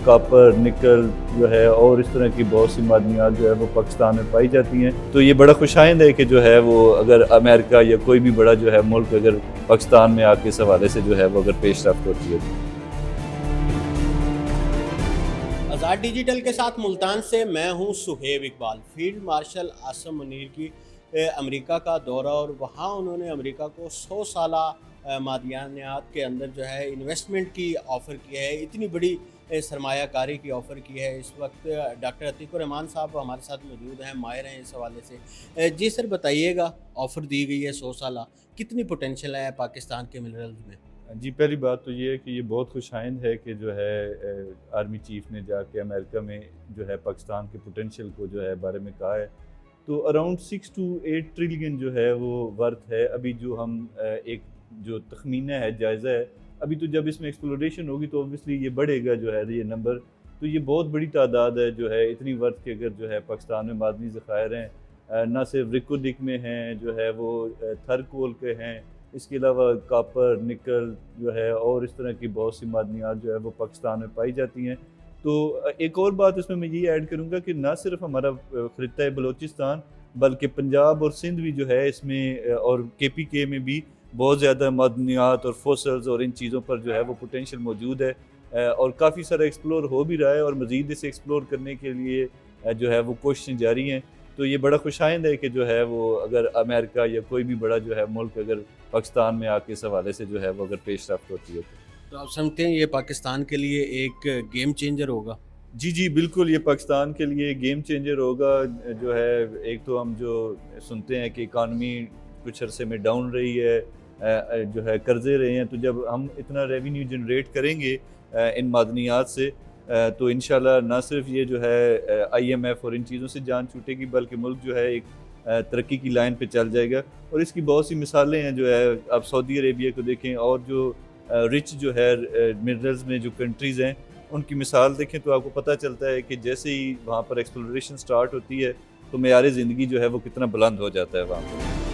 Copper, نکل جو ہے اور اس طرح کی بہت سی معدنیات جو ہے وہ پاکستان میں پائی جاتی ہیں. تو یہ بڑا خوشائند ہے کہ جو ہے وہ اگر امریکہ یا کوئی بھی بڑا جو ہے ملک اگر پاکستان میں آ کے اس حوالے سے جو ہے وہ اگر پیش رفت ہوتی ہے. آزاد ڈیجیٹل کے ساتھ ملتان سے میں ہوں سہیب اقبال. فیلڈ مارشل عاصم منیر کی امریکہ کا دورہ اور وہاں انہوں نے امریکہ کو 100 سالہ معدنیات کے اندر جو ہے انویسٹمنٹ کی آفر کی ہے, اتنی بڑی سرمایہ کاری کی آفر کی ہے. اس وقت ڈاکٹر عتیق الرحمان صاحب ہمارے ساتھ موجود ہیں, ماہر ہیں اس حوالے سے. جی سر بتائیے گا, آفر دی گئی ہے 100 سالہ, کتنی پوٹینشیل ہے پاکستان کے منرلز میں؟ جی پہلی بات تو یہ ہے کہ یہ بہت خوشائند ہے کہ جو ہے آرمی چیف نے جا کے امریکہ میں جو ہے پاکستان کے پوٹینشیل کو جو ہے بارے میں کہا ہے. تو اراؤنڈ 6 to 8 ٹریلین جو ہے وہ ورتھ ہے. ابھی جو ہم ایک جو تخمینہ ہے, جائزہ ہے, ابھی تو جب اس میں ایکسپلوریشن ہوگی تو اوبویسلی یہ بڑھے گا جو ہے یہ نمبر. تو یہ بہت بڑی تعداد ہے جو ہے اتنی ورتھ کے اگر جو ہے پاکستان میں معدنی ذخائر ہیں, نہ صرف ریکوڈک میں ہیں جو ہے وہ تھر کول کے ہیں, اس کے علاوہ کاپر, نکل جو ہے اور اس طرح کی بہت سی معدنیات جو ہے وہ پاکستان میں پائی جاتی ہیں. تو ایک اور بات اس میں یہ ایڈ کروں گا کہ نہ صرف ہمارا خطہ بلوچستان بلکہ پنجاب اور سندھ بھی جو ہے اس میں اور KPK میں بھی بہت زیادہ معدنیات اور فوسلز اور ان چیزوں پر جو ہے وہ پوٹینشیل موجود ہے, اور کافی سارا ایکسپلور ہو بھی رہا ہے اور مزید اسے ایکسپلور کرنے کے لیے جو ہے وہ کوششیں جاری ہیں. تو یہ بڑا خوشائند ہے کہ جو ہے وہ اگر امریکہ یا کوئی بھی بڑا جو ہے ملک اگر پاکستان میں آ کے اس حوالے سے جو ہے وہ اگر پیش رفت ہوتی ہے. تو آپ سمجھتے ہیں یہ پاکستان کے لیے ایک گیم چینجر ہوگا؟ جی بالکل, یہ پاکستان کے لیے گیم چینجر ہوگا. جو ہے ایک تو ہم جو سنتے ہیں کہ اکانومی کچھ عرصے میں ڈاؤن رہی ہے, جو ہے قرضے رہے ہیں, تو جب ہم اتنا ریونیو جنریٹ کریں گے ان معدنیات سے تو انشاءاللہ نہ صرف یہ جو ہے IMF اور ان چیزوں سے جان چھوٹے گی بلکہ ملک جو ہے ایک ترقی کی لائن پہ چل جائے گا. اور اس کی بہت سی مثالیں ہیں جو ہے, آپ سعودی عربیہ کو دیکھیں اور جو رچ جو ہے منرلز میں جو کنٹریز ہیں ان کی مثال دیکھیں تو آپ کو پتہ چلتا ہے کہ جیسے ہی وہاں پر ایکسپلوریشن سٹارٹ ہوتی ہے تو معیار زندگی جو ہے وہ کتنا بلند ہو جاتا ہے وہاں پر.